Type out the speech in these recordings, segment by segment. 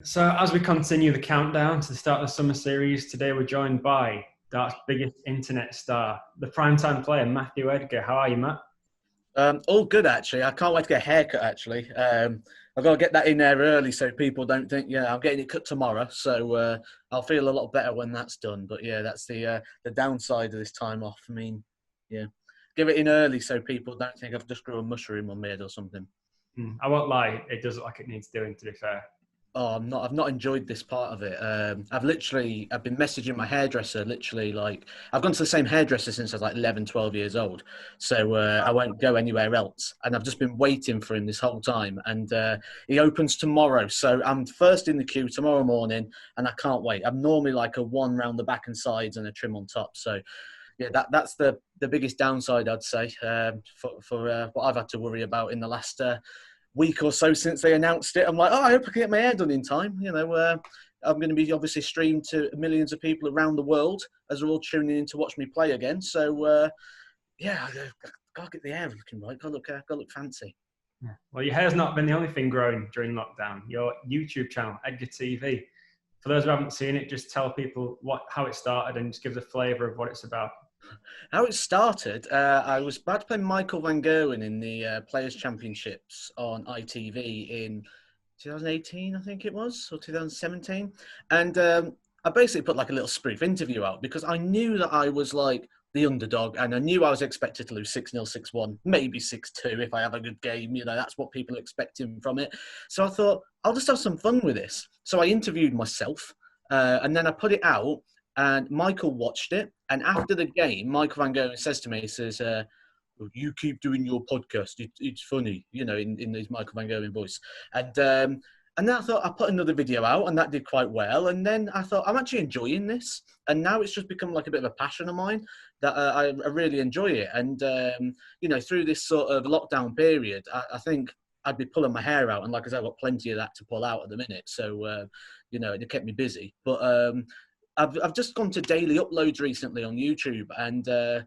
So, as we continue the countdown to the start of the Summer Series, today we're joined by Dart's biggest internet star, the primetime player, Matthew Edgar. How are you, Matt? All good, actually. I can't wait to get a haircut, actually. I've got to get that in there early so people don't think, yeah, I'm getting it cut tomorrow. So I'll feel a lot better when that's done. But yeah, that's the downside of this time off. I mean, yeah, give it in early so people don't think I've just grew a mushroom on my head or something. I won't lie, it does look like it needs doing, to be fair. Oh, I've not enjoyed this part of it. I've been messaging my hairdresser, literally, like, I've gone to the same hairdresser since I was like 11, 12 years old. So I won't go anywhere else. And I've just been waiting for him this whole time. And he opens tomorrow. So I'm first in the queue tomorrow morning and I can't wait. I'm normally like a one round the back and sides and a trim on top. So yeah, that's the biggest downside, I'd say, for what I've had to worry about in the last week or so since they announced it. I'm like, oh, I hope I can get my hair done in time. I'm going to be obviously streamed to millions of people around the world as they're all tuning in to watch me play again. So, yeah, I gotta get the hair looking right. Gotta look fancy. Yeah. Well, your hair's not been the only thing growing during lockdown. Your YouTube channel, Edgar TV. For those who haven't seen it, just tell people how it started and just give us a flavour of what it's about. How it started, I was about to play Michael Van Gerwen in the Players' Championships on ITV in 2018, I think it was, or 2017. And I basically put like a little spoof interview out because I knew that I was like the underdog and I knew I was expected to lose 6-0, 6-1, maybe 6-2 if I have a good game. You know, that's what people are expecting from it. So I thought, I'll just have some fun with this. So I interviewed myself and then I put it out. And Michael watched it. And after the game, Michael Van Gerwen says to me, he says, you keep doing your podcast. It's funny, you know, in his Michael Van Gerwen voice. And then I thought I put another video out and that did quite well. And then I thought I'm actually enjoying this. And now it's just become like a bit of a passion of mine that I really enjoy it. And, you know, through this sort of lockdown period, I think I'd be pulling my hair out. And like I said, I've got plenty of that to pull out at the minute. So, you know, it kept me busy. But I've just gone to daily uploads recently on YouTube, and the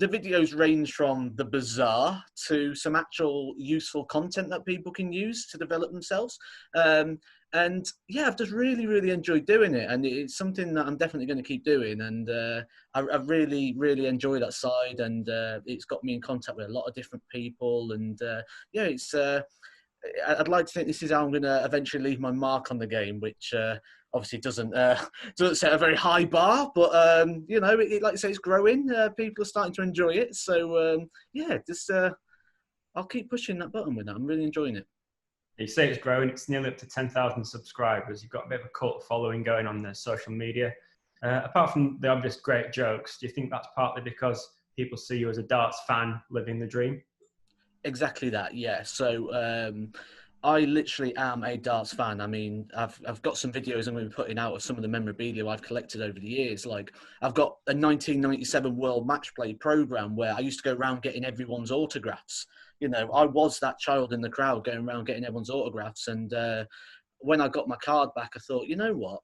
videos range from the bizarre to some actual useful content that people can use to develop themselves. And yeah, I've just really enjoyed doing it, and it's something that I'm definitely going to keep doing. And I really enjoy that side, and it's got me in contact with a lot of different people. And yeah, it's. I'd like to think this is how I'm going to eventually leave my mark on the game, which obviously doesn't set a very high bar, but you know, like I say, it's growing. People are starting to enjoy it, so yeah, just I'll keep pushing that button with that. I'm really enjoying it. You say it's growing. It's nearly up to 10,000 subscribers. You've got a bit of a cult following going on the social media. Apart from the obvious great jokes, do you think that's partly because people see you as a darts fan living the dream? Exactly that, yeah. So I literally am a darts fan. I mean, I've got some videos I'm going to be putting out of some of the memorabilia I've collected over the years. Like, I've got a 1997 World Match Play program where I used to go around getting everyone's autographs. You know, I was that child in the crowd going around getting everyone's autographs. And when I got my card back, I thought, you know what?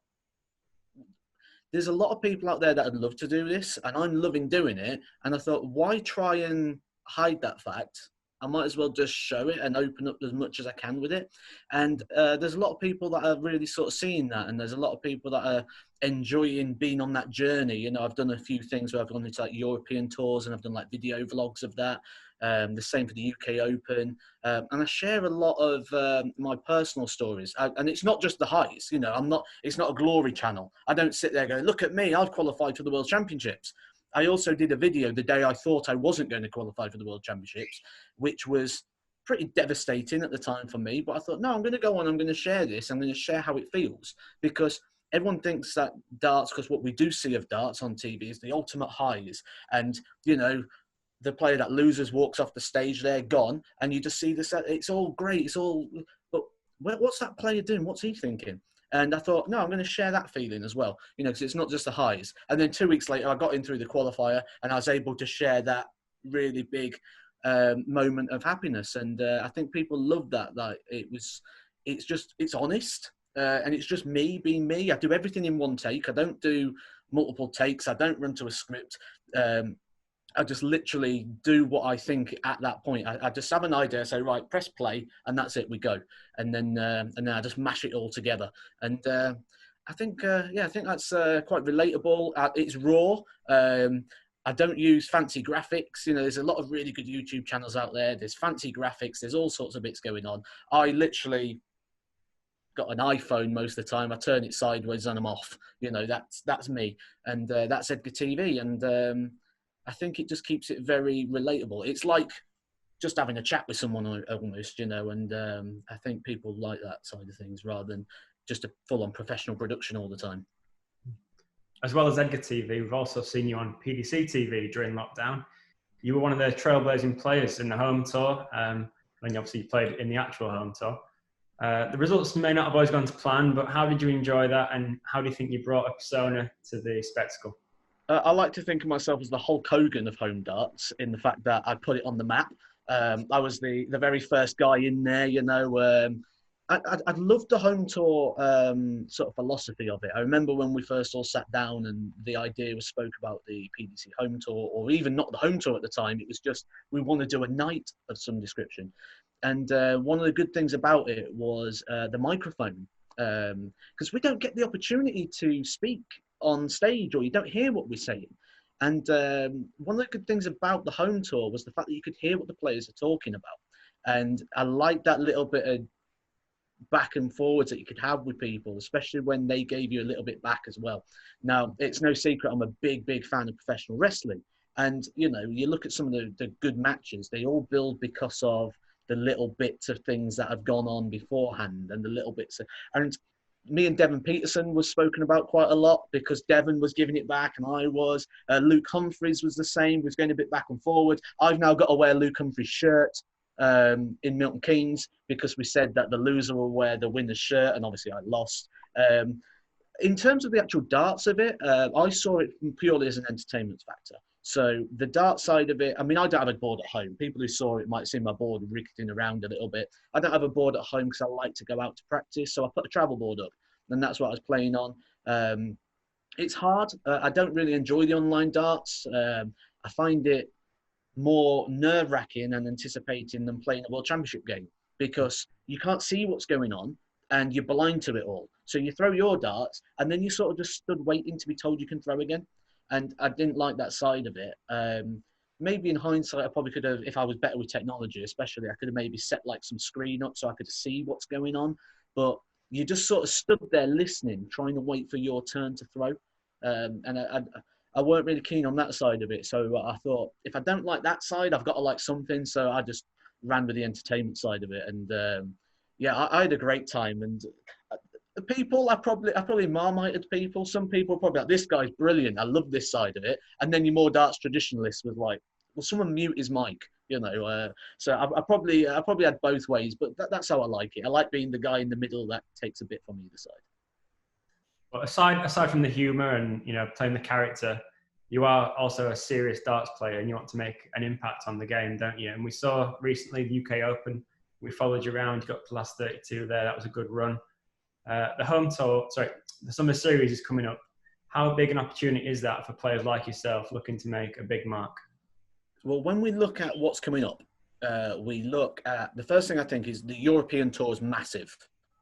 There's a lot of people out there that would love to do this, and I'm loving doing it. And I thought, why try and hide that fact? I might as well just show it and open up as much as I can with it. And there's a lot of people that are really sort of seeing that. And there's a lot of people that are enjoying being on that journey. You know, I've done a few things where I've gone into like European tours and I've done like video vlogs of that. The same for the UK Open. And I share a lot of my personal stories. And it's not just the highs, you know, it's not a glory channel. I don't sit there going, look at me, I've qualified for the World Championships. I also did a video the day I thought I wasn't going to qualify for the World Championships, which was pretty devastating at the time for me. But I thought, no, I'm going to go on, I'm going to share this, I'm going to share how it feels. Because everyone thinks that darts, because what we do see of darts on TV is the ultimate highs. And, you know, the player that loses walks off the stage, they're gone. And you just see this, it's all great, it's all, but what's that player doing? What's he thinking? And I thought, no, I'm going to share that feeling as well, you know, because it's not just the highs. And then 2 weeks later, I got in through the qualifier and I was able to share that really big moment of happiness. And I think people love that. Like it's honest and it's just me being me. I do everything in one take. I don't do multiple takes. I don't run to a script. I just literally do what I think at that point. I just have an idea, say, right, press play, and that's it, we go. And then I just mash it all together. And I think that's quite relatable. It's raw. I don't use fancy graphics. You know, there's a lot of really good YouTube channels out there. There's fancy graphics. There's all sorts of bits going on. I literally got an iPhone most of the time. I turn it sideways and I'm off. You know, that's me. And that's Edgar TV. And I think it just keeps it very relatable. It's like just having a chat with someone almost, you know, and I think people like that side of things rather than just a full-on professional production all the time. As well as Edgar TV, we've also seen you on PDC TV during lockdown. You were one of the trailblazing players in the home tour, and you obviously played in the actual home tour. The results may not have always gone to plan, but how did you enjoy that, and how do you think you brought a persona to the spectacle? I like to think of myself as the Hulk Hogan of home darts, in the fact that I put it on the map. I was the very first guy in there, you know. I loved the home tour sort of philosophy of it. I remember when we first all sat down and the idea was spoke about the PDC home tour, or even not the home tour at the time. It was just, we want to do a night of some description. And one of the good things about it was the microphone, because we don't get the opportunity to speak on stage, or you don't hear what we're saying. And one of the good things about the home tour was the fact that you could hear what the players are talking about. And I like that little bit of back and forwards that you could have with people, especially when they gave you a little bit back as well. Now, it's no secret I'm a big fan of professional wrestling. And, you know, you look at some of the good matches, they all build because of the little bits of things that have gone on beforehand and the little bits of, and me and Devon Peterson was spoken about quite a lot because Devon was giving it back and I was. Luke Humphries was the same, was going a bit back and forward. I've now got to wear Luke Humphries' shirt in Milton Keynes because we said that the loser will wear the winner's shirt, and obviously I lost. In terms of the actual darts of it, I saw it purely as an entertainment factor. So the dart side of it, I mean, I don't have a board at home. People who saw it might see my board rickety around a little bit. I don't have a board at home because I like to go out to practice. So I put a travel board up, and that's what I was playing on. It's hard. I don't really enjoy the online darts. I find it more nerve-wracking and anticipating than playing a World Championship game because you can't see what's going on and you're blind to it all. So you throw your darts and then you sort of just stood waiting to be told you can throw again. And I didn't like that side of it. Maybe in hindsight, I probably could have, if I was better with technology, especially, I could have maybe set like some screen up so I could see what's going on. But you just sort of stood there listening, trying to wait for your turn to throw. And I weren't really keen on that side of it. So I thought, if I don't like that side, I've got to like something. So I just ran with the entertainment side of it. And yeah, I had a great time. And people, I probably marmited people. Some people were probably like, this guy's brilliant. I love this side of it. And then your more darts traditionalists was like, well, someone mute his mic, you know. So I probably had both ways, but that's how I like it. I like being the guy in the middle that takes a bit from either side. Well, aside from the humour and, you know, playing the character, you are also a serious darts player and you want to make an impact on the game, don't you? And we saw recently the UK Open. We followed you around, you got to the last 32 there. That was a good run. The Summer Series is coming up. How big an opportunity is that for players like yourself looking to make a big mark? Well, when we look at what's coming up, we look at, the first thing I think is the European Tour is massive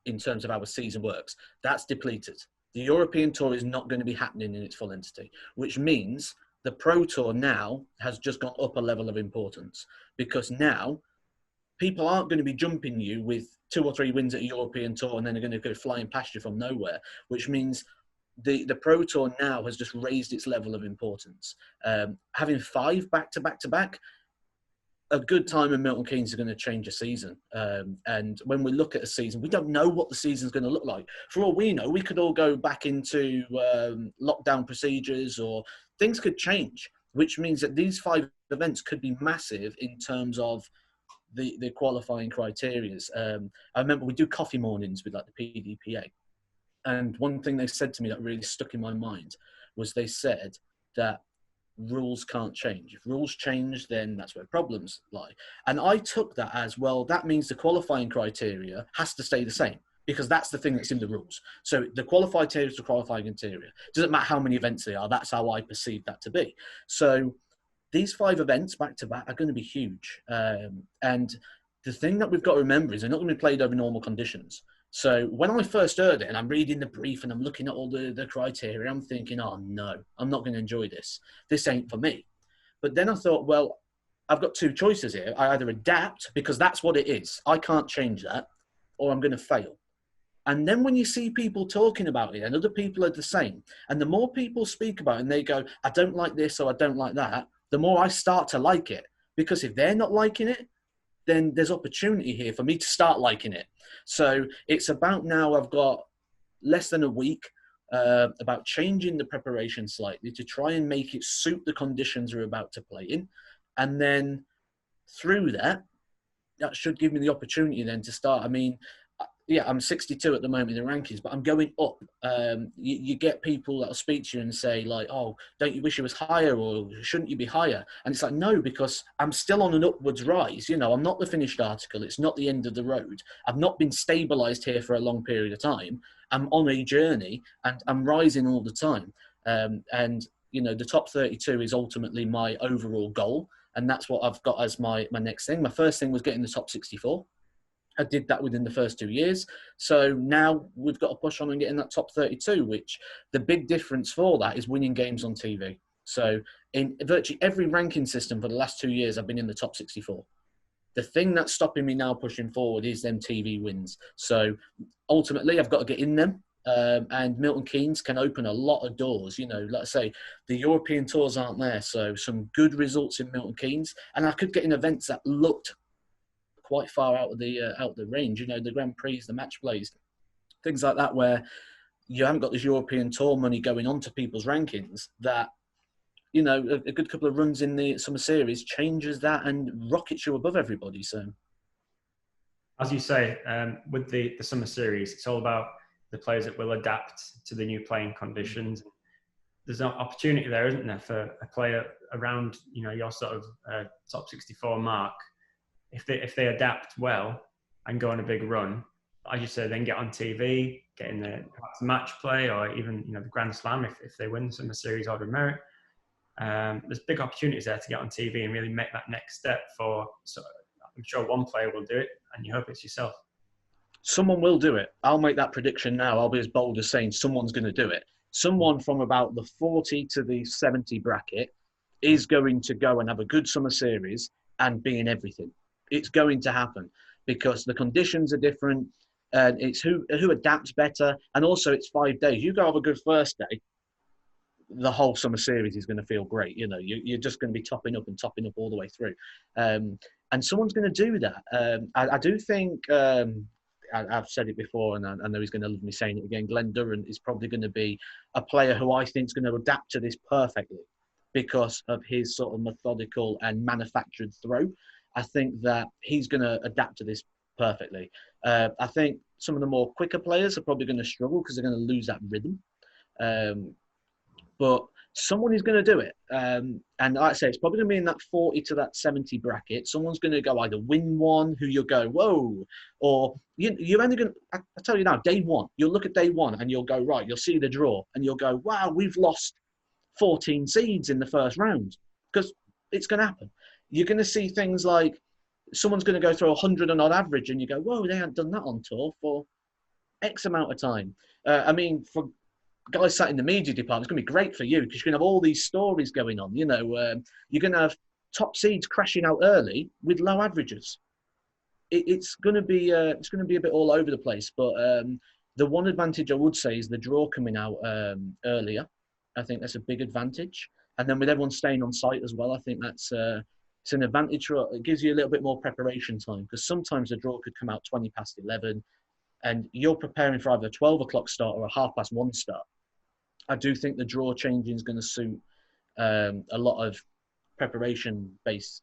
in terms of how a season works. That's depleted. The European Tour is not going to be happening in its full entity, which means the Pro Tour now has just gone up a level of importance because now people aren't going to be jumping you with 2 or 3 wins at a European Tour and then they're going to go flying past you from nowhere, which means the Pro Tour now has just raised its level of importance. Having 5 back-to-back-to-back, a good time in Milton Keynes is going to change a season. And when we look at a season, we don't know what the season's going to look like. For all we know, we could all go back into lockdown procedures or things could change, which means that these 5 events could be massive in terms of the qualifying criteria. I remember we do coffee mornings with like the PDPA. And one thing they said to me that really stuck in my mind was they said that rules can't change. If rules change, then that's where problems lie. And I took that as, well, that means the qualifying criteria has to stay the same because that's the thing that's in the rules. So the qualified criteria is the qualifying criteria. Doesn't matter how many events there are. That's how I perceive that to be. So these 5 events back to back are going to be huge. And the thing that we've got to remember is they're not going to be played over normal conditions. So when I first heard it and I'm reading the brief and I'm looking at all the criteria, I'm thinking, oh no, I'm not going to enjoy this. This ain't for me. But then I thought, well, I've got 2 choices here. I either adapt, because that's what it is. I can't change that, or I'm going to fail. And then when you see people talking about it and other people are the same, and the more people speak about it and they go, I don't like this or I don't like that, the more I start to like it. Because if they're not liking it, then there's opportunity here for me to start liking it. So it's about now, I've got less than a week about changing the preparation slightly to try and make it suit the conditions we're about to play in. And then through that should give me the opportunity then to start. I mean, yeah, I'm 62 at the moment in the rankings, but I'm going up. You get people that will speak to you and say like, oh, don't you wish you was higher, or shouldn't you be higher? And it's like, no, because I'm still on an upwards rise. You know, I'm not the finished article. It's not the end of the road. I've not been stabilized here for a long period of time. I'm on a journey and I'm rising all the time. And, you know, the top 32 is ultimately my overall goal. And that's what I've got as my next thing. My first thing was getting the top 64. I did that within the first 2 years. So now we've got to push on and get in that top 32, which the big difference for that is winning games on TV. So in virtually every ranking system for the last 2 years, I've been in the top 64. The thing that's stopping me now pushing forward is them TV wins. So ultimately, I've got to get in them. And Milton Keynes can open a lot of doors. You know, like I say, the European tours aren't there. So some good results in Milton Keynes. And I could get in events that looked quite far out of the range, you know, the Grand Prix, the match plays, things like that, where you haven't got this European tour money going on to people's rankings. That, you know, a good couple of runs in the Summer Series changes that and rockets you above everybody. So, as you say, with the Summer Series, it's all about the players that will adapt to the new playing conditions. There's an opportunity there, isn't there, for a player around, you know, your sort of top 64 mark. If they adapt well and go on a big run, as you say, then get on TV, get in the perhaps match play, or even, you know, the Grand Slam if they win some series order of merit. There's big opportunities there to get on TV and really make that next step for. So I'm sure one player will do it, and you hope it's yourself. Someone will do it. I'll make that prediction now. I'll be as bold as saying someone's going to do it. Someone from about the 40 to the 70 bracket is going to go and have a good Summer Series and be in everything. It's going to happen because the conditions are different, and it's who adapts better, and also it's 5 days. You go have a good first day, the whole Summer Series is going to feel great. You know, you're just going to be topping up all the way through, and someone's going to do that. I do think I've said it before, and I know he's going to love me saying it again. Glenn Durrant is probably going to be a player who I think is going to adapt to this perfectly because of his sort of methodical and manufactured throw. I think that he's going to adapt to this perfectly. I think some of the more quicker players are probably going to struggle because they're going to lose that rhythm. But someone is going to do it. And like I say, it's probably going to be in that 40 to that 70 bracket. Someone's going to go either win one, who you'll go, whoa, or you're only going to, I tell you now, day one, you'll look at day one and you'll go, right, you'll see the draw and you'll go, wow, we've lost 14 seeds in the first round, because it's going to happen. You're going to see things like someone's going to go through 100 and odd average and you go, whoa, they haven't done that on tour for X amount of time. I mean, for guys sat in the media department, it's going to be great for you because you're going to have all these stories going on. You know, you're going to have top seeds crashing out early with low averages. It's going to be a bit all over the place. But the one advantage I would say is the draw coming out earlier. I think that's a big advantage. And then with everyone staying on site as well, I think that's it's an advantage. It gives you a little bit more preparation time because sometimes the draw could come out 20 past 11 and you're preparing for either a 12 o'clock start or a 1:30 start. I do think the draw changing is going to suit a lot of preparation-based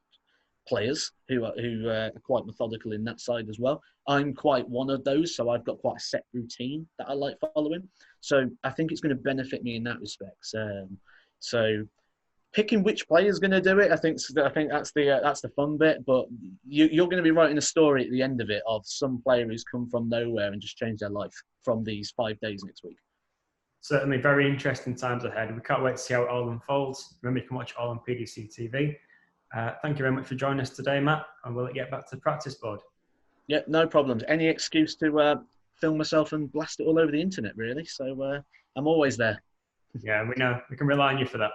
players who are quite methodical in that side as well. I'm quite one of those, so I've got quite a set routine that I like following. So I think it's going to benefit me in that respect. So picking which player is going to do it, I think that's the fun bit. But you're going to be writing a story at the end of it of some player who's come from nowhere and just changed their life from these 5 days next week. certainly very interesting times ahead. We can't wait to see how it all unfolds. Remember, you can watch it all on PDC TV. Thank you very much for joining us today, Matt, and we'll get back to the practice board. Yeah, no problems. Any excuse to film myself and blast it all over the internet, really. So I'm always there. Yeah, we know. We can rely on you for that.